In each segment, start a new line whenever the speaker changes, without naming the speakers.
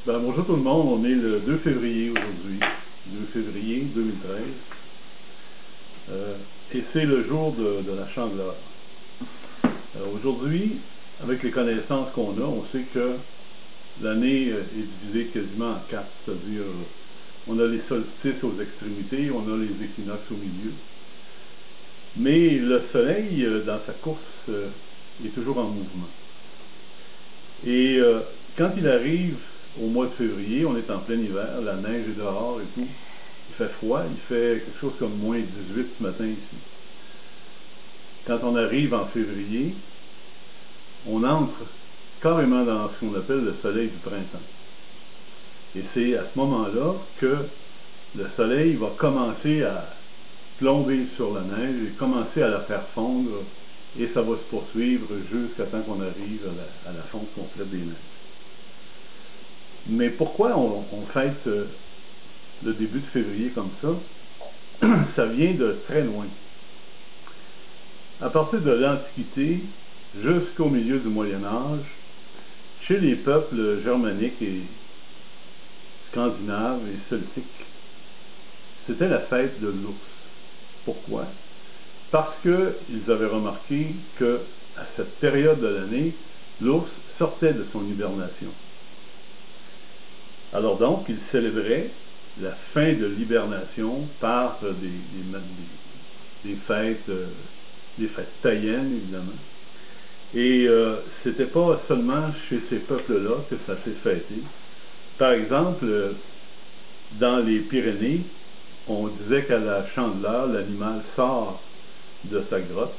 Bonjour tout le monde, on est le 2 février aujourd'hui, 2 février 2013, et c'est le jour de la Chandeleur. Aujourd'hui, avec les connaissances qu'on a, on sait que l'année est divisée quasiment en 4, c'est-à-dire on a les solstices aux extrémités, on a les équinoxes au milieu, mais le soleil, dans sa course, est toujours en mouvement. Et quand il arrive au mois de février, on est en plein hiver, la neige est dehors et tout, il fait froid, il fait quelque chose comme moins 18 ce matin ici. Quand on arrive en février, on entre carrément dans ce qu'on appelle le soleil du printemps. Et c'est à ce moment-là que le soleil va commencer à plomber sur la neige et commencer à la faire fondre, et ça va se poursuivre jusqu'à temps qu'on arrive à la fonte complète des neiges. Mais pourquoi on fête le début de février comme ça? Ça vient de très loin. À partir de l'Antiquité jusqu'au milieu du Moyen Âge, chez les peuples germaniques et scandinaves et celtiques, c'était la fête de l'ours. Pourquoi? Parce qu'ils avaient remarqué que à cette période de l'année, l'ours sortait de son hibernation. Alors donc, ils célébraient la fin de l'hibernation par des fêtes païennes, évidemment. Et c'était pas seulement chez ces peuples-là que ça s'est fêté. Par exemple, dans les Pyrénées, on disait qu'à la Chandeleur, l'animal sort de sa grotte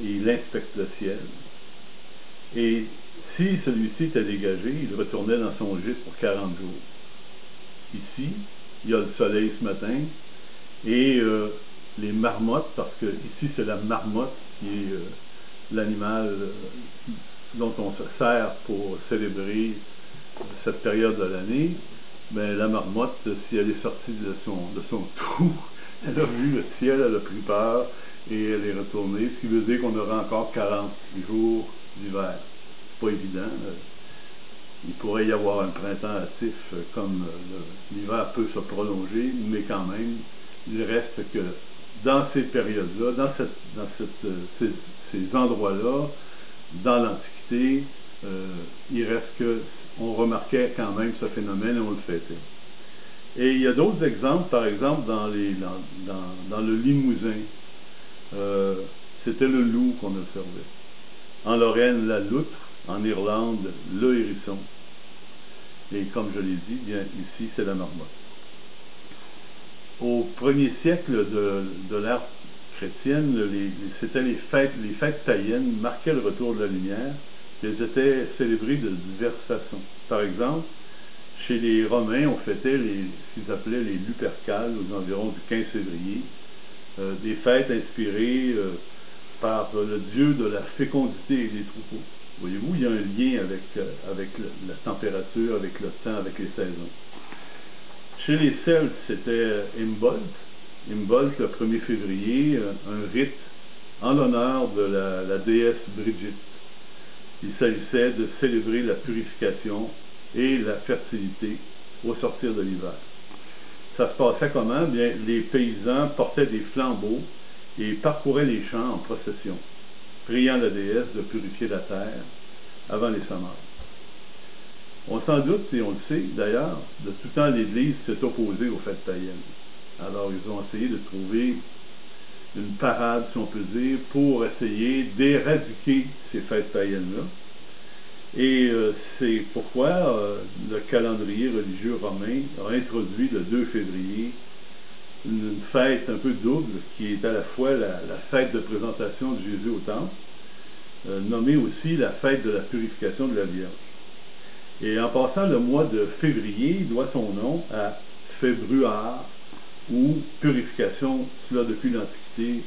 et il inspecte le ciel. Et si celui-ci était dégagé, il retournait dans son gîte pour 40 jours. Ici, il y a le soleil ce matin, et les marmottes, parce que ici c'est la marmotte qui est l'animal dont on se sert pour célébrer cette période de l'année, mais la marmotte, si elle est sortie de son trou, elle a vu le ciel, elle a pris peur, et elle est retournée, ce qui veut dire qu'on aura encore 40 jours d'hiver. C'est pas évident. Il pourrait y avoir un printemps hâtif, comme l'hiver peut se prolonger, mais quand même, il reste que dans ces périodes-là, dans ces endroits-là, dans l'Antiquité, il reste que on remarquait quand même ce phénomène et on le fêtait. Et il y a d'autres exemples, par exemple dans le Limousin, c'était le loup qu'on observait. En Lorraine, la loutre. En Irlande, le hérisson. Et comme je l'ai dit, bien ici, c'est la marmotte. Au 1er siècle de l'ère chrétienne, c'était les fêtes païennes marquaient le retour de la lumière. Elles étaient célébrées de diverses façons. Par exemple, chez les Romains, on fêtait ce qu'ils appelaient les Lupercales aux environs du 15 février. Des fêtes inspirées par le dieu de la fécondité et des troupeaux. Voyez-vous, il y a un lien avec la température, avec le temps, avec les saisons. Chez les Celtes, c'était Imbolc. Imbolc, le 1er février, un rite en l'honneur de la déesse Brigitte. Il s'agissait de célébrer la purification et la fertilité au sortir de l'hiver. Ça se passait comment? Bien, les paysans portaient des flambeaux et parcouraient les champs en procession, priant la déesse de purifier la terre avant les semences. On s'en doute, et on le sait d'ailleurs, de tout temps l'Église s'est opposée aux fêtes païennes. Alors ils ont essayé de trouver une parade, si on peut dire, pour essayer d'éradiquer ces fêtes païennes-là. Et c'est pourquoi le calendrier religieux romain a introduit le 2 février une fête un peu double, qui est à la fois la fête de présentation de Jésus au temple, nommée aussi la fête de la purification de la Vierge. Et en passant, le mois de février doit son nom à Februar, ou purification, cela depuis l'Antiquité.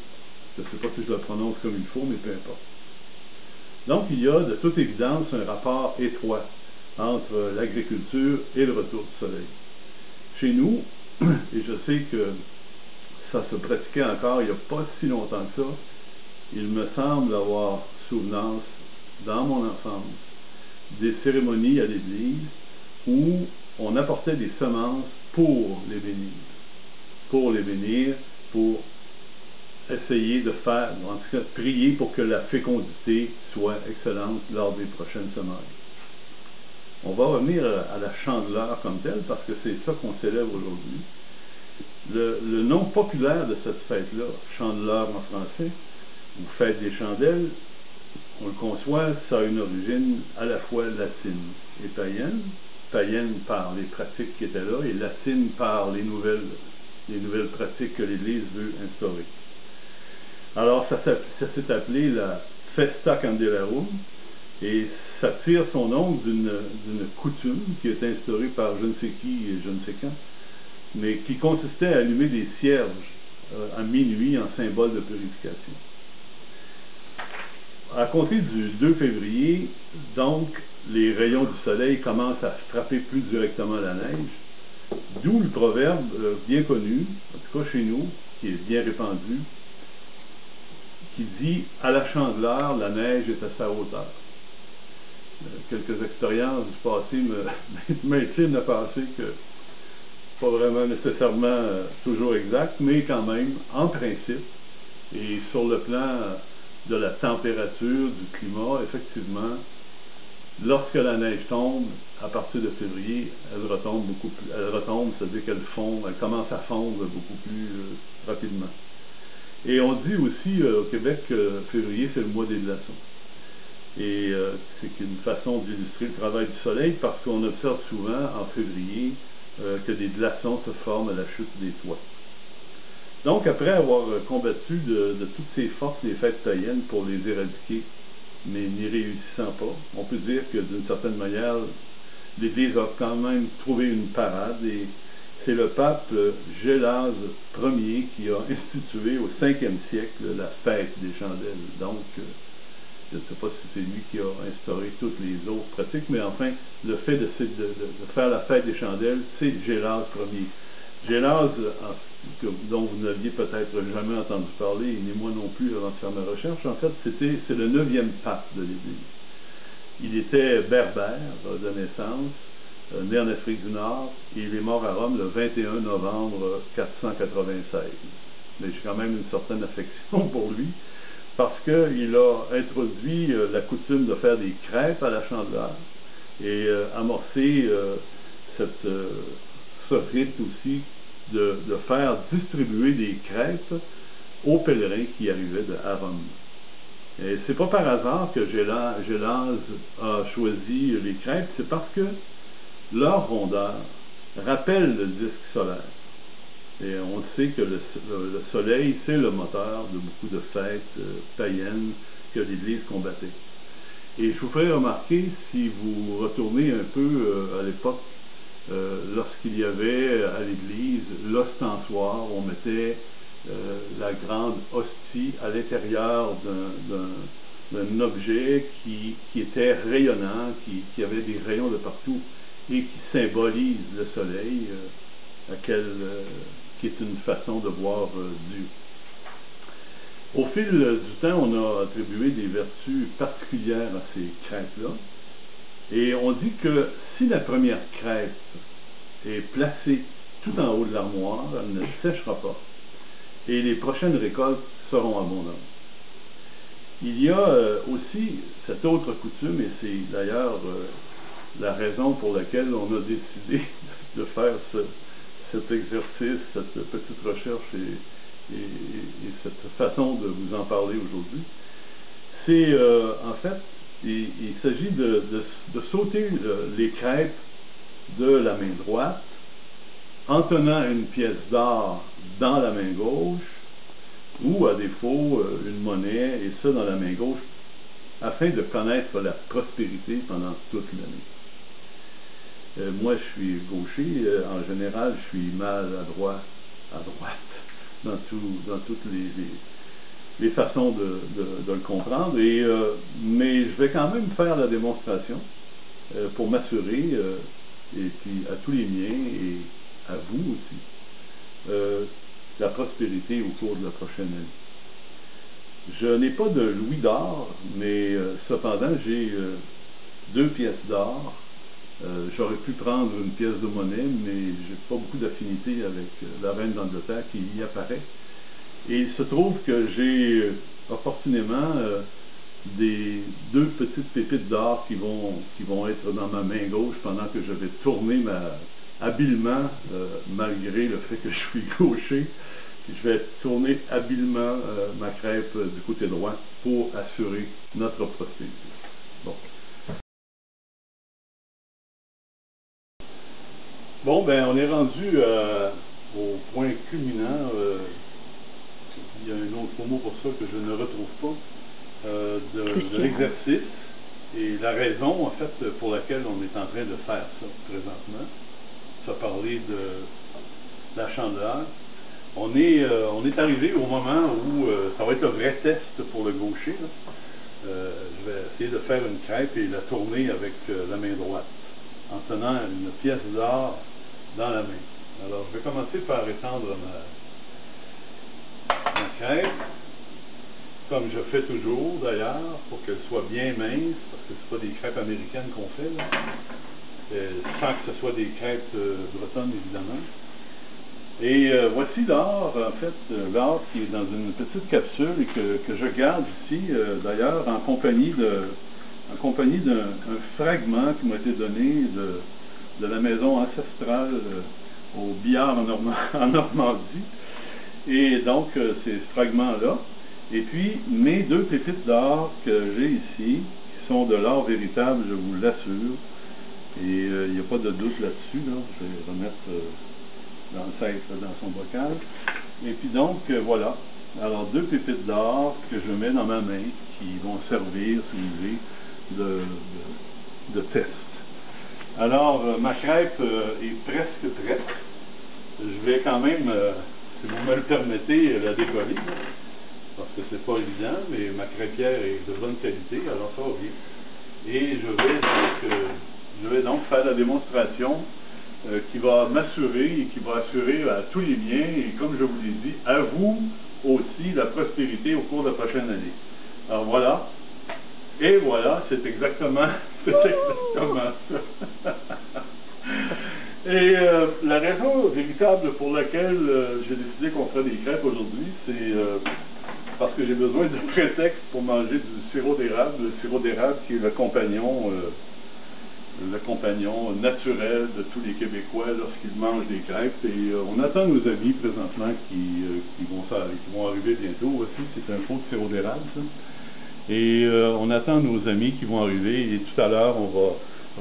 Je ne sais pas si je le prononce comme il faut, mais peu importe. Donc il y a de toute évidence un rapport étroit entre l'agriculture et le retour du soleil. Chez nous, et je sais que ça se pratiquait encore il n'y a pas si longtemps que ça, il me semble avoir souvenance, dans mon enfance, des cérémonies à l'église où on apportait des semences pour les bénir. Pour essayer de faire, en tout cas, prier pour que la fécondité soit excellente lors des prochaines semaines. On va revenir à la chandeleur comme telle, parce que c'est ça qu'on célèbre aujourd'hui. Le nom populaire de cette fête-là, chandeleur en français, ou fête des chandelles, on le conçoit, ça a une origine à la fois latine et païenne. Païenne par les pratiques qui étaient là, et latine par les nouvelles pratiques que l'Église veut instaurer. Alors, ça s'est appelé la Festa Candelarum, et ça tire son nom d'une coutume qui est instaurée par je ne sais qui et je ne sais quand, mais qui consistait à allumer des cierges à minuit en symbole de purification. À compter du 2 février, donc, les rayons du soleil commencent à frapper plus directement la neige, d'où le proverbe bien connu, en tout cas chez nous, qui est bien répandu, qui dit « À la chandeleur, la neige est à sa hauteur ». Quelques expériences du passé m'inclinent à penser que pas vraiment nécessairement toujours exact, mais quand même, en principe, et sur le plan de la température, du climat, effectivement, lorsque la neige tombe, à partir de février, elle retombe beaucoup plus, c'est-à-dire qu'elle fond, elle commence à fondre beaucoup plus rapidement. Et on dit aussi au Québec que février, c'est le mois des glaçons. Et c'est une façon d'illustrer le travail du soleil, parce qu'on observe souvent en février que des glaçons se forment à la chute des toits. Donc, après avoir combattu de toutes ses forces les fêtes païennes pour les éradiquer, mais n'y réussissant pas, on peut dire que d'une certaine manière, l'Église a quand même trouvé une parade, et c'est le pape Gélase Ier qui a institué au 5e siècle la fête des chandelles. Donc, je ne sais pas si c'est lui qui a instauré toutes les autres pratiques, mais enfin, le fait de faire la fête des chandelles, c'est Gélase Ier. Gélase, dont vous n'aviez peut-être jamais entendu parler, et ni moi non plus avant de faire ma recherche, en fait, c'est le 9e pape de l'Église. Il était berbère de naissance, né en Afrique du Nord, et il est mort à Rome le 21 novembre 496. Mais j'ai quand même une certaine affection pour lui, parce qu'il a introduit la coutume de faire des crêpes à la chandeleur, et amorcé ce rite aussi de faire distribuer des crêpes aux pèlerins qui arrivaient à Rome. Et c'est pas par hasard que Gélase a choisi les crêpes, c'est parce que leur rondeur rappelle le disque solaire. Et on sait que le soleil, c'est le moteur de beaucoup de fêtes païennes que l'Église combattait. Et je vous ferai remarquer, si vous retournez un peu à l'époque, lorsqu'il y avait à l'Église l'ostensoir, on mettait la grande hostie à l'intérieur d'un objet qui était rayonnant, qui avait des rayons de partout et qui symbolise le soleil, qui est une façon de voir Dieu. Au fil du temps, on a attribué des vertus particulières à ces crêpes-là, et on dit que si la première crêpe est placée tout en haut de l'armoire, elle ne séchera pas, et les prochaines récoltes seront abondantes. Il y a aussi cette autre coutume, et c'est d'ailleurs la raison pour laquelle on a décidé de faire cet exercice, cette petite recherche et cette façon de vous en parler aujourd'hui. C'est en fait, il s'agit de sauter les crêpes de la main droite en tenant une pièce d'or dans la main gauche, ou à défaut une monnaie, et ça dans la main gauche, afin de connaître la prospérité pendant toute l'année. Moi, je suis gaucher, en général, je suis maladroit à droite, dans toutes les façons de le comprendre, mais je vais quand même faire la démonstration pour m'assurer, et puis à tous les miens, et à vous aussi, la prospérité au cours de la prochaine année. Je n'ai pas de louis d'or, mais cependant j'ai 2 pièces d'or J'aurais pu prendre une pièce de monnaie, mais j'ai pas beaucoup d'affinité avec la reine d'Angleterre qui y apparaît. Et il se trouve que j'ai opportunément deux petites pépites d'or qui vont être dans ma main gauche pendant que je vais tourner habilement, malgré le fait que je suis gaucher, je vais tourner habilement ma crêpe du côté droit pour assurer notre prospérité. Bon. Bon, ben on est rendu au point culminant. Il y a un autre mot pour ça que je ne retrouve pas, de l'exercice. Et la raison, en fait, pour laquelle on est en train de faire ça présentement, ça parlait de la chandeleur. On est arrivé au moment où ça va être un vrai test pour le gaucher. Je vais essayer de faire une crêpe et la tourner avec la main droite, en tenant une pièce d'or dans la main. Alors, je vais commencer par étendre ma crêpe, comme je fais toujours d'ailleurs, pour qu'elle soit bien mince, parce que ce pas des crêpes américaines qu'on fait, là. Sans que ce soit des crêpes bretonnes, évidemment. Et voici l'or, en fait, l'or qui est dans une petite capsule et que je garde ici, d'ailleurs, en compagnie d'un fragment qui m'a été donné de la maison ancestrale au Billard en Normandie. Et donc, c'est ce fragment-là. Et puis, mes deux pépites d'or que j'ai ici, qui sont de l'or véritable, je vous l'assure. Et il n'y a pas de doute là-dessus, là. Je vais remettre l'ancêtre dans son bocal. Et puis donc, voilà. Alors, deux pépites d'or que je mets dans ma main, qui vont servir, si vous voulez, de test. Alors, ma crêpe est presque prête. Je vais quand même, si vous me le permettez, la décoller, parce que c'est pas évident, mais ma crêpière est de bonne qualité, alors ça va bien. Et je vais donc faire la démonstration qui va m'assurer et qui va assurer à tous les miens, et comme je vous l'ai dit, à vous aussi, la prospérité au cours de la prochaine année. Alors voilà. Et voilà, c'est exactement ça. Et la raison véritable pour laquelle j'ai décidé qu'on ferait des crêpes aujourd'hui, c'est parce que j'ai besoin de prétexte pour manger du sirop d'érable. Le sirop d'érable qui est le compagnon naturel de tous les Québécois lorsqu'ils mangent des crêpes. Et on attend nos amis présentement qui vont arriver bientôt aussi. C'est un pot de sirop d'érable, ça. Et on attend nos amis qui vont arriver. Et tout à l'heure, on va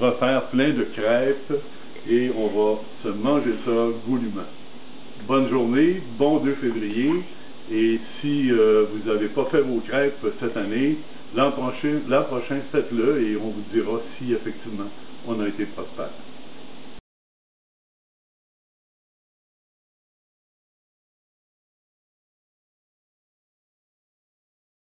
refaire plein de crêpes et on va se manger ça goulûment. Bonne journée, bon 2 février. Et si vous n'avez pas fait vos crêpes cette année, l'an prochain, faites-le et on vous dira si effectivement on a été prospère.